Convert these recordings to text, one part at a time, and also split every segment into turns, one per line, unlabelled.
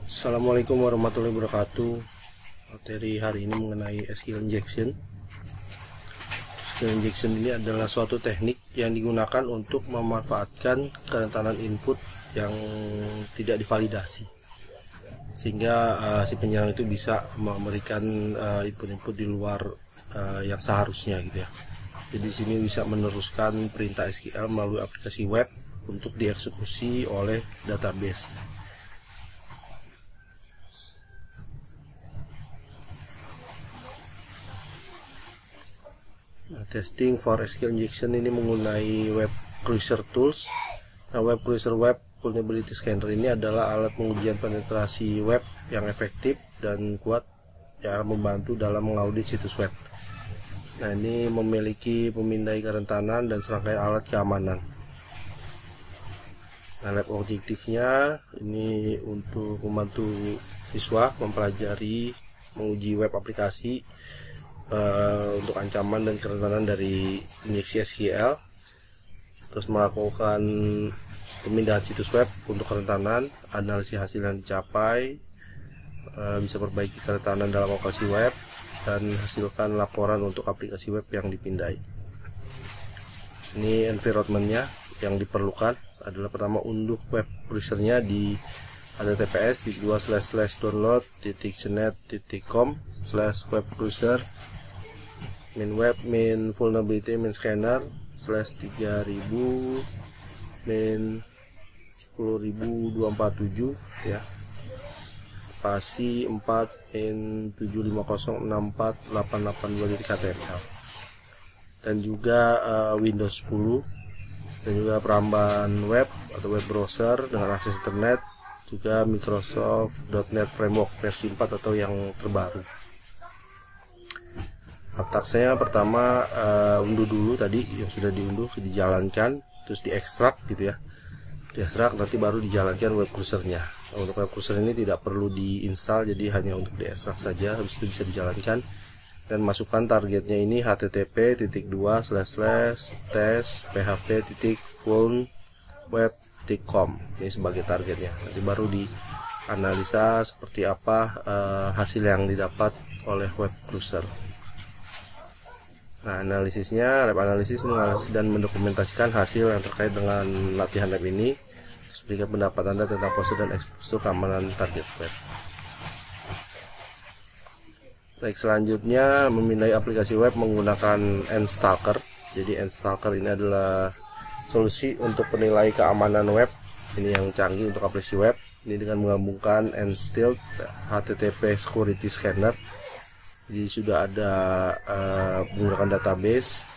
Assalamualaikum warahmatullahi wabarakatuh. Materi hari ini mengenai SQL injection. SQL injection ini adalah suatu teknik yang digunakan untuk memanfaatkan kerentanan input yang tidak divalidasi, sehingga si penyerang itu bisa memberikan input-input di luar yang seharusnya gitu ya. Jadi di sini bisa meneruskan perintah SQL melalui aplikasi web untuk dieksekusi oleh database. Testing for SQL injection ini menggunakan web cruiser tools. Web cruiser web vulnerability scanner ini adalah alat pengujian penetrasi web yang efektif dan kuat yang membantu dalam mengaudit situs web. Nah, ini memiliki pemindai kerentanan dan serangkaian alat keamanan. Nah, lab objektifnya ini untuk membantu siswa mempelajari menguji web aplikasi untuk ancaman dan kerentanan dari injeksi SQL, terus melakukan pemindahan situs web untuk kerentanan, analisis hasil yang dicapai, bisa perbaiki kerentanan dalam aplikasi web, dan hasilkan laporan untuk aplikasi web yang dipindai. Ini environmentnya yang diperlukan adalah pertama unduh web browsernya di https://download.cnet.com/web-browser min web min vulnerability min scanner /3000 min 10247 ya, spasi 4 min 750648882.html, dan juga Windows 10, dan juga perambahan web atau web browser dengan akses internet, juga Microsoft.NET Framework versi 4 atau yang terbaru. Tasknya pertama unduh dulu tadi yang sudah diunduh, dijalankan, terus diekstrak gitu ya, diekstrak nanti baru dijalankan web browsernya. Untuk web browser ini tidak perlu diinstal, jadi hanya untuk diekstrak saja, habis itu bisa dijalankan. Dan masukkan targetnya ini http://test.php.fullweb.com, ini sebagai targetnya. Nanti baru dianalisa seperti apa hasil yang didapat oleh web browser. Nah, analisisnya, lab analisis menganalisis dan mendokumentasikan hasil yang terkait dengan latihan lab ini, terus berikan pendapat Anda tentang postur dan eksposur keamanan target web. Baik, selanjutnya memindai aplikasi web menggunakan Nstalker. Jadi Nstalker ini adalah solusi untuk penilai keamanan web ini yang canggih untuk aplikasi web. Ini dengan menggabungkan Nstilt HTTP Security Scanner. Jadi sudah ada menggunakan database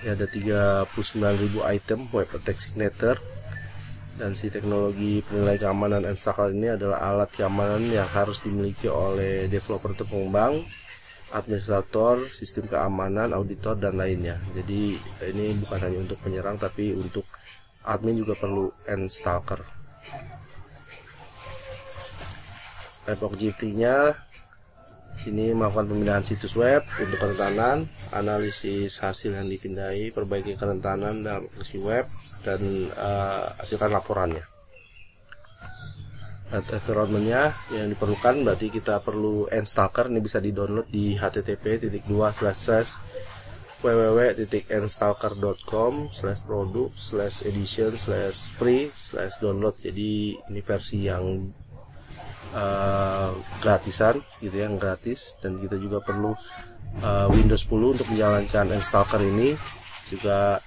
ya, ada 39.000 item web attack signature, dan si teknologi penilai keamanan Nstalker ini adalah alat keamanan yang harus dimiliki oleh developer atau pengembang, administrator, sistem keamanan, auditor, dan lainnya. Jadi ini bukan hanya untuk penyerang, tapi untuk admin juga perlu Nstalker. Lab objektifnya sini melakukan pemindahan situs web untuk kerentanan, analisis hasil yang dipindai, perbaiki kerentanan dalam aplikasi web, dan hasilkan laporannya. Environmentnya yang diperlukan berarti kita perlu Nstalker, ini bisa di-download di http://www.nstalker.com/product/edition/free/download. Jadi ini versi yang gratisan gitu ya, yang gratis. Dan kita juga perlu Windows 10 untuk menjalankan Nstalker ini, juga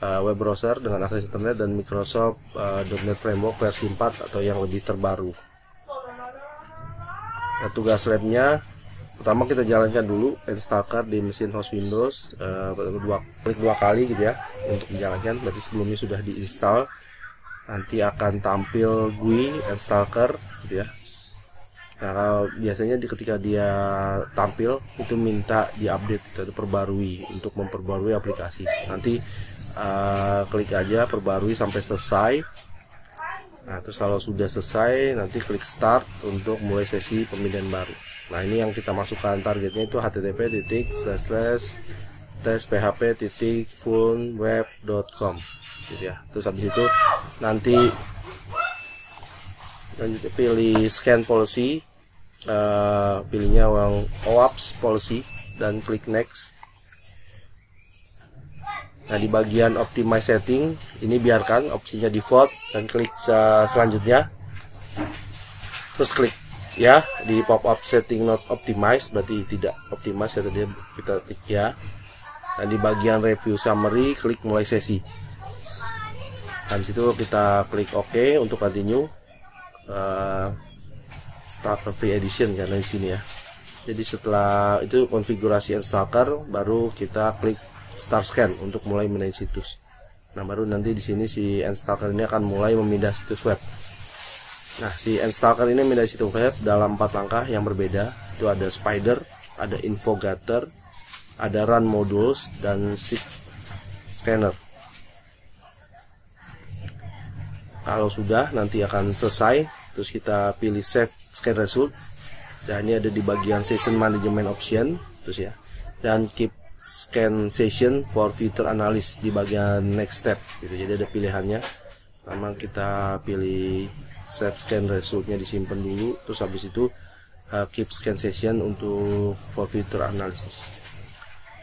web browser dengan akses internet, dan Microsoft.NET Framework versi 4 atau yang lebih terbaru. Nah, tugas labnya pertama kita jalankan dulu Nstalker di mesin host Windows, klik dua kali gitu ya untuk menjalankan, berarti sebelumnya sudah diinstal. Nanti akan tampil GUI Nstalker gitu ya. Nah, biasanya ketika dia tampil itu minta diupdate atau perbarui untuk memperbarui aplikasi. Nanti klik aja perbarui sampai selesai. Nah, terus kalau sudah selesai nanti klik start untuk mulai sesi pemindahan baru. Nah, ini yang kita masukkan targetnya itu http://test.php.fullweb.com gitu ya. Terus habis itu nanti Lanjut pilih scan policy, pilihnya OAuth policy dan klik next. Nah, di bagian optimize setting ini biarkan opsinya default dan klik selanjutnya, terus klik ya di pop up setting not optimize, berarti tidak optimize ya, tadi kita klik ya. Nah, di bagian review summary klik mulai sesi. Nah, situ kita klik OK untuk continue starter free edition karena di sini ya. Jadi setelah itu konfigurasi Enstalker, baru kita klik start scan untuk mulai menaik situs. Nah, baru nanti di sini si Enstalker ini akan mulai memindah situs web. Nah, si Enstalker ini memindah situs web dalam 4 langkah yang berbeda. Itu ada spider, ada infogator, ada run modules, dan seek scanner. Kalau sudah, nanti akan selesai. Terus kita pilih save scan result. Dan ini ada di bagian session management option, terus ya. Dan keep scan session for future analysis di bagian next step gitu. Jadi ada pilihannya. Pertama kita pilih save scan resultnya, disimpan dulu, terus habis itu keep scan session untuk for future analysis.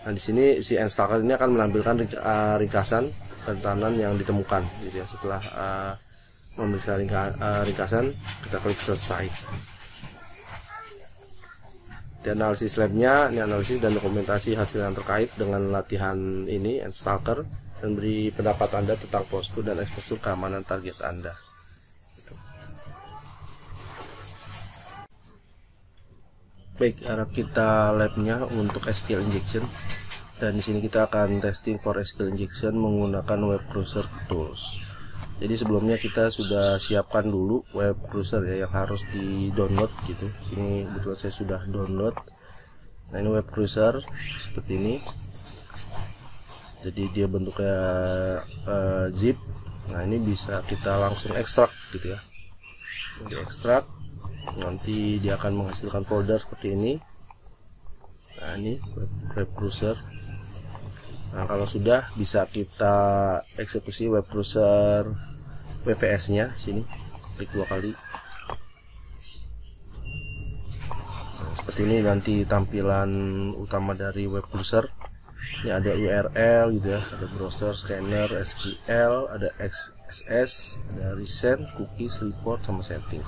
Nah, di sini si Enstalker ini akan menampilkan ringkasan kerentanan yang ditemukan gitu ya. Setelah memeriksa ringkasan, kita klik selesai. Di analisis labnya, ini analisis dan dokumentasi hasil yang terkait dengan latihan ini Enstalker, dan beri pendapat Anda tentang postur dan eksposur keamanan target Anda. Baik, arah kita labnya untuk SQL injection, dan di sini kita akan testing for SQL injection menggunakan web browser tools. Jadi sebelumnya kita sudah siapkan dulu web browser ya, yang harus di download gitu. Sini betul saya sudah download. Nah, ini web browser seperti ini. Jadi dia bentuknya zip. Nah, ini bisa kita langsung ekstrak gitu ya. Di ekstrak, nanti dia akan menghasilkan folder seperti ini. Nah, ini web browser. Nah, kalau sudah, bisa kita eksekusi web browser WVS nya sini, klik 2 kali. Nah, seperti ini nanti tampilan utama dari web browser. Ini ada URL gitu ya, ada browser, scanner, SQL, ada XSS, ada recent, cookies, report, sama setting.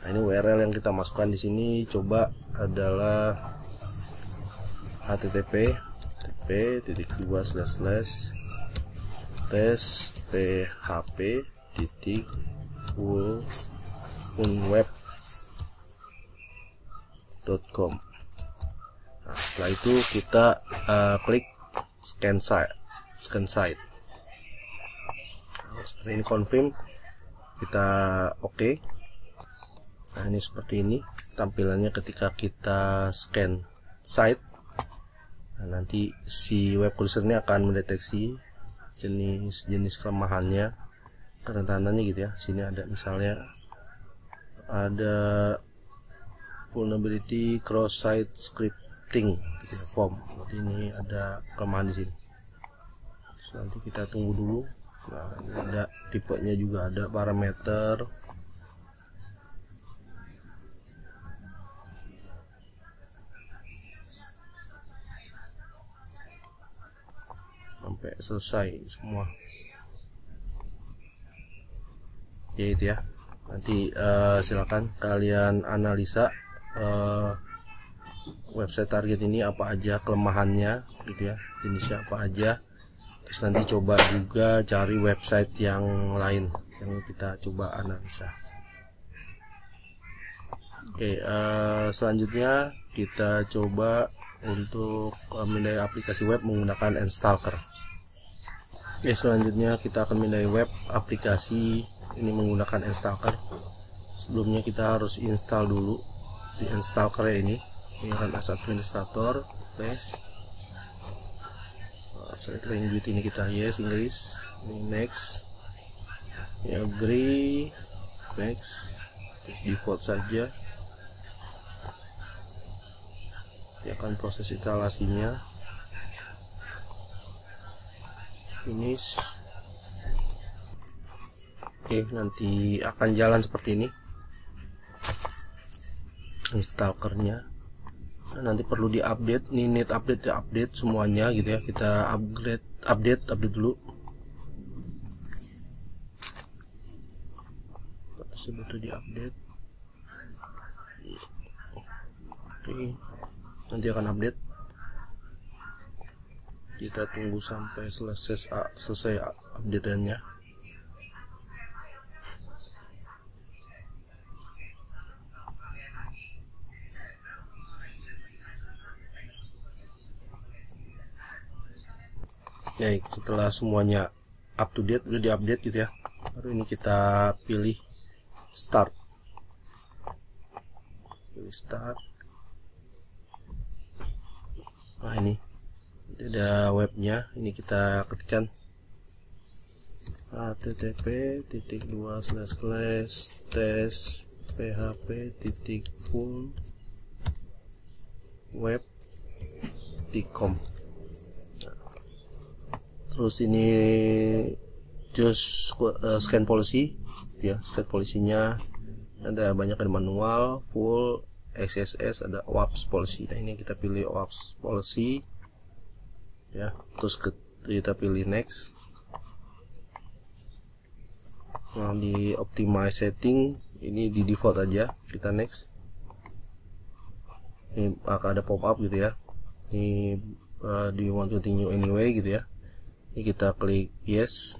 Nah, ini URL yang kita masukkan di sini coba adalah http://tes.php.fullweb.com. Nah, setelah itu kita klik scan site. Nah, seperti ini, confirm, kita OK. Nah, ini seperti ini tampilannya ketika kita scan site. Nah, nanti si web browser ini akan mendeteksi jenis kelemahannya, kerentanannya gitu ya. Sini ada misalnya ada vulnerability cross site scripting gitu ya, form. Berarti ini ada kelemahan di sini. Terus nanti kita tunggu dulu. Nah, ini ada tipenya juga, ada parameter. Sampai selesai semua. Oke, itu ya. Nanti silakan kalian analisa website target ini apa aja kelemahannya gitu ya, jenisnya apa aja. Terus nanti coba juga cari website yang lain yang kita coba analisa. Oke, selanjutnya kita coba untuk memindai aplikasi web menggunakan Enstalker. Oke, selanjutnya kita akan memindai web aplikasi ini menggunakan Enstalker. Sebelumnya kita harus install dulu si Enstalker ini. Ini run as administrator, paste. Select language ini kita yes, English. Ini next. Ini agree, next. Terus default saja. Dia akan proses instalasinya. Finish. Oke, nanti akan jalan seperti ini. Stalkernya. Nah, nanti perlu diupdate, nih need update ya, update semuanya gitu ya. Kita update dulu. Tersebut diupdate. Oke, nanti akan update. Kita tunggu sampai selesai update-nya. Baik, setelah semuanya up to date, udah diupdate gitu ya, baru ini kita pilih start. Nah, ini ada webnya, ini kita ketikkan http://tes.php.full-web.com. Terus ini just scan policy ya, scan polisinya ada banyak, ada manual, full, XSS, ada OAuth policy. Nah, ini kita pilih OAuth policy ya, terus kita pilih next. Nah, di optimize setting ini di default aja, kita next. Ini akan ada pop up gitu ya, ini do you want to continue anyway gitu ya. Ini kita klik yes.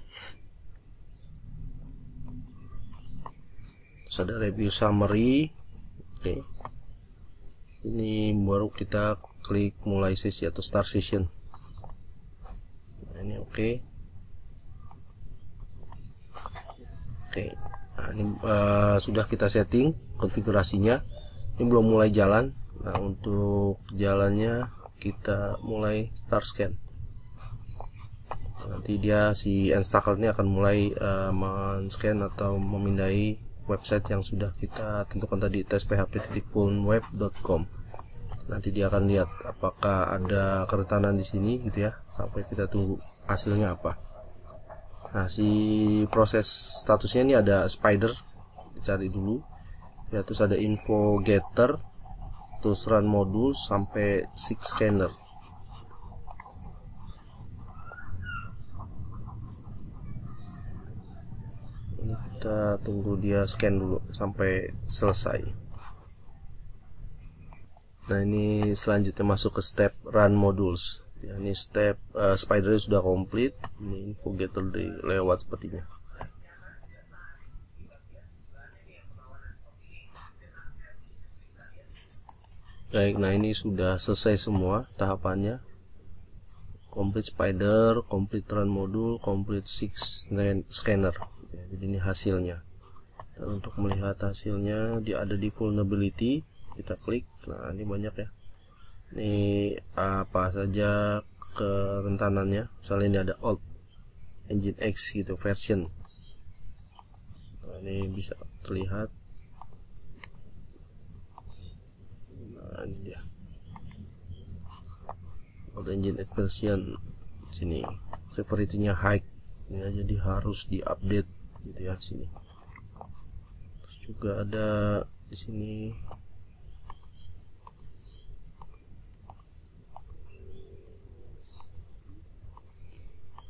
Terus ada review summary. Oke. Ini baru kita klik mulai sesi atau start session. Nah, ini oke. Oke. Nah, ini sudah kita setting konfigurasinya. Ini belum mulai jalan. Nah, untuk jalannya kita mulai start scan. Nanti dia si Instacker ini akan mulai men-scan atau memindai website yang sudah kita tentukan tadi, tes.php.full-web.com. Nanti dia akan lihat apakah ada kerentanan di sini gitu ya, sampai kita tunggu hasilnya apa. Nah, si proses statusnya ini ada spider, dicari dulu ya, terus ada info getter, terus run modul sampai seek scanner. Kita tunggu dia scan dulu sampai selesai. Nah, ini selanjutnya masuk ke step run modules ya, ini step spider sudah komplit. Ini info getter lewat sepertinya. Baik, nah ini sudah selesai semua tahapannya. Complete spider, complete run module, complete six scanner. Jadi ini hasilnya. Dan untuk melihat hasilnya, dia ada di vulnerability, kita klik. Nah, ini banyak ya. Ini apa saja kerentanannya. Misalnya ini ada old Nginx gitu version. Nah, ini bisa terlihat. Nah, ini dia. Old Nginx version sini. Severity-nya high. Ya, jadi harus diupdate gitu ya sini. Terus juga ada di sini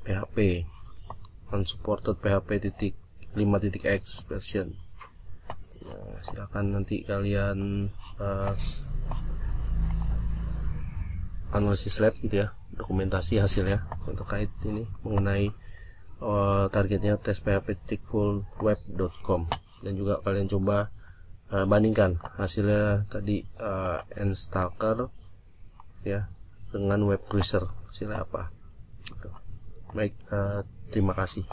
PHP unsupported PHP.5.x version. Nah, silakan nanti kalian analisis lab gitu ya, dokumentasi hasilnya terkait ini mengenai targetnya tes.php.full-web.com, dan juga kalian coba bandingkan hasilnya tadi Instacker ya dengan web cruiser, hasilnya apa gitu. Baik, terima kasih.